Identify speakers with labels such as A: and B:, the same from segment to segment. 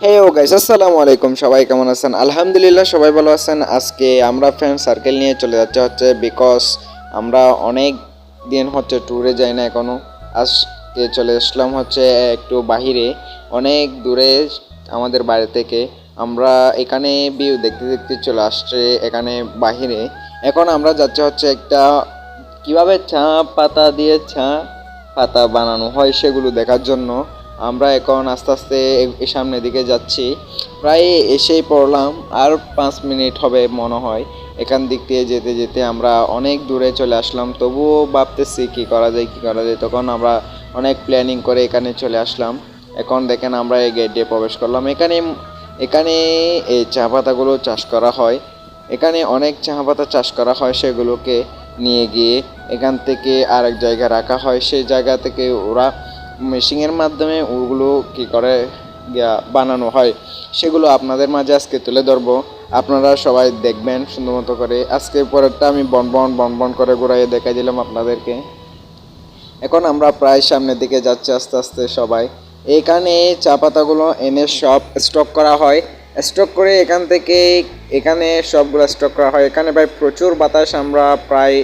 A: হে ও guys, আসসালামু আলাইকুম। সবাই কেমন আছেন? আলহামদুলিল্লাহ সবাই ভালো আছেন। আজকে আমরা ফ্রেন্ড সার্কেল নিয়ে চলে যাচ্ছে বিকজ আমরা অনেক দিন ট্যুরে যাই না এখনো। আজকে চলে আসলাম একটু বাহিরে, অনেক দূরে আমাদের বাড়ি থেকে। আমরা এখানে ভিউ দেখতে দেখতে চলে আসছে এখানে বাহিরে। এখন আমরা যাচ্ছে একটা কিভাবে চা পাতা দিয়ে চা পাতা বানানো হয় সেগুলো দেখার জন্য। আমরা এখন আস্তে আস্তে সামনের দিকে যাচ্ছি, প্রায় এসেই পড়লাম। আর 5 মিনিট হবে মনে হয়। এখান দিক দিয়ে যেতে যেতে আমরা অনেক দূরে চলে আসলাম, তবুও ভাবতেছি কী করা যায় কী করা যায়। তখন আমরা অনেক প্ল্যানিং করে এখানে চলে আসলাম। এখন দেখেন আমরা এই গেট দিয়ে প্রবেশ করলাম। এখানে এখানে এই চা পাতাগুলো চাষ করা হয়। এখানে অনেক চা পাতা চাষ করা হয়, সেগুলোকে নিয়ে গিয়ে এখান থেকে আরেক জায়গায় রাখা হয়। সেই জায়গা থেকে ওরা মেশিনের মাধ্যমে ওগুলো কী করে বানানো হয়, সেগুলো আপনাদের মাঝে আজকে তুলে ধরবো। আপনারা সবাই দেখবেন সুন্দর মতো করে। আজকে পরেরটা আমি বন করে ঘুরাইয়ে দেখাই দিলাম আপনাদেরকে। এখন আমরা প্রায় সামনের দিকে যাচ্ছি আস্তে আস্তে সবাই। এখানে চা পাতাগুলো এনে সব স্টক করা হয়। স্টক করে এখান থেকে এখানে সবগুলো স্টক করা হয়। এখানে ভাই প্রচুর বাতাস। আমরা প্রায়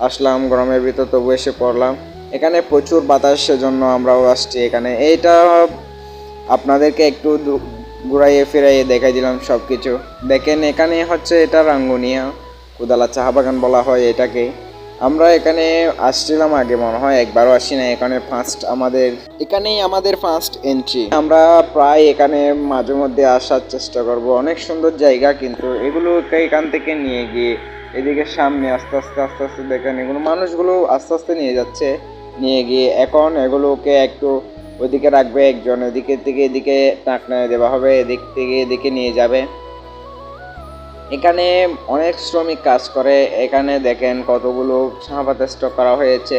A: আসলাম গরমের ভিতর, তবু এসে পড়লাম। এখানে প্রচুর বাতাস, সেজন্য আমরাও আসছি এখানে। এইটা আপনাদেরকে একটু ঘুরাইয়ে ফিরাইয়ে দেখাই দিলাম সব কিছু। দেখেন এখানে এটা রাঙ্গুনিয়া কুদালা চা বাগান বলা হয় এটাকে। আমরা এখানে আসছিলাম আগে, মনে হয় একবারও আসি না। এখানেই আমাদের ফার্স্ট এন্ট্রি। আমরা প্রায় এখানে মাঝে মধ্যে আসার চেষ্টা করব। অনেক সুন্দর জায়গা, কিন্তু এগুলোকে এখান থেকে নিয়ে গিয়ে এদিকে সামনে আস্তে আস্তে আস্তে আস্তে দেখেন এগুলো মানুষগুলো আস্তে আস্তে নিয়ে যাচ্ছে। নিয়ে গিয়ে এখন এগুলোকে একটু ওইদিকে রাখবে একজন, এদিকে থেকে এদিকে টাকনায় দেওয়া হবে, এদিক থেকে এদিকে নিয়ে যাবে। এখানে অনেক শ্রমিক কাজ করে। এখানে দেখেন কতগুলো চা পাতা স্টক করা হয়েছে।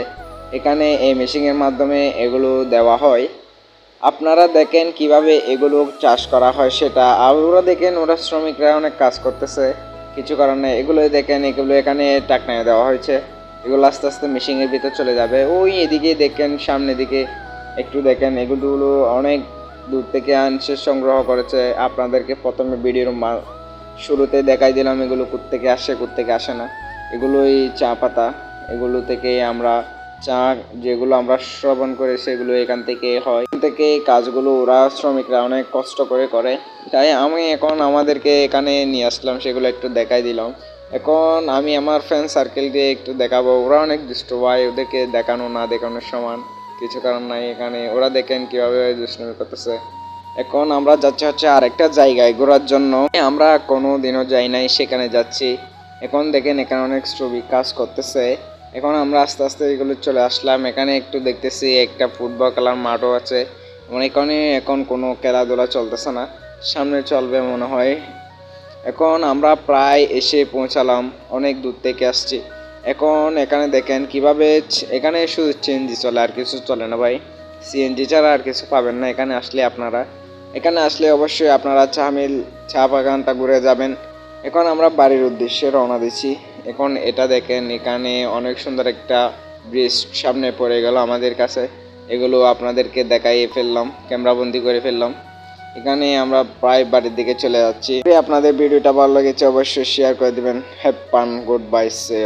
A: এখানে এই মেশিনের মাধ্যমে এগুলো দেওয়া হয়। আপনারা দেখেন কিভাবে এগুলো চাষ করা হয় সেটা। আর ওরা দেখেন ওরা শ্রমিকরা অনেক কাজ করতেছে কিছু কারণে। এগুলো দেখেন এগুলো এখানে টাকনায় দেওয়া হয়েছে। এগুলো আস্তে আস্তে মেশিনের ভিতর চলে যাবে। ওই এদিকে দেখেন সামনের দিকে একটু দেখেন, এগুলো অনেক দূর থেকে আনসে সংগ্রহ করেছে। আপনাদেরকে প্রথমে ভিডিওর শুরুতে দেখাই দিলাম এগুলো কোত্থেকে আসে কোত্থেকে আসে না। এগুলোই চা পাতা। এগুলো থেকে আমরা চা যেগুলো আমরা শ্রবণ করে সেগুলো এখান থেকে হয়। এখান থেকে কাজগুলো ওরা শ্রমিকরা অনেক কষ্ট করে করে। তাই আমি এখন আমাদেরকে এখানে নিয়ে আসলাম, সেগুলো একটু দেখাই দিলাম। এখন আমি আমার ফ্রেন্ড সার্কেলকে একটু দেখাবো। ওরা অনেক দুষ্ট ভাই, ওদেরকে দেখানো না দেখানোর সমান কিছু কারণ নাই। এখানে ওরা দেখেন কীভাবে দুষ্টুমি করতেছে। এখন আমরা যাচ্ছি আরেকটা জায়গায় ঘোরার জন্য। আমরা কোনো দিনও যাই নাই, সেখানে যাচ্ছি। এখন দেখেন এখানে অনেক শ্রমিক কাজ করতেছে। এখন আমরা আস্তে আস্তে এগুলো চলে আসলাম। এখানে একটু দেখতেছি একটা ফুটবল খেলার মাঠও আছে। এখানে এখন কোনো খেলাধুলা চলতেছে না, সামনে চলবে মনে হয়। এখন আমরা প্রায় এসে পৌঁছালাম, অনেক দূর থেকে আসছি। এখন এখানে দেখেন কিভাবে এখানে শুধু সিএনজি চলে, আর কিছু চলে না ভাই। সিএনজি ছাড়া আর কিছু পাবেন না এখানে আসলে। এখানে আসলে অবশ্যই আপনারা চা বাগানটা ঘুরে যাবেন। এখন আমরা বাড়ির উদ্দেশ্যে রওনা দিচ্ছি। এখন এটা দেখেন এখানে অনেক সুন্দর একটা ব্রিজ সামনে পড়ে গেল আমাদের কাছে। এগুলো আপনাদেরকে দেখাই ফেললাম, ক্যামেরাবন্দি করে ফেললাম। এখানে আমরা প্রায় বাড়ির দিকে চলে যাচ্ছি। আপনাদের ভিডিওটা ভালো লেগেছে অবশ্যই শেয়ার করে দিবেন। Have fun, good bye, say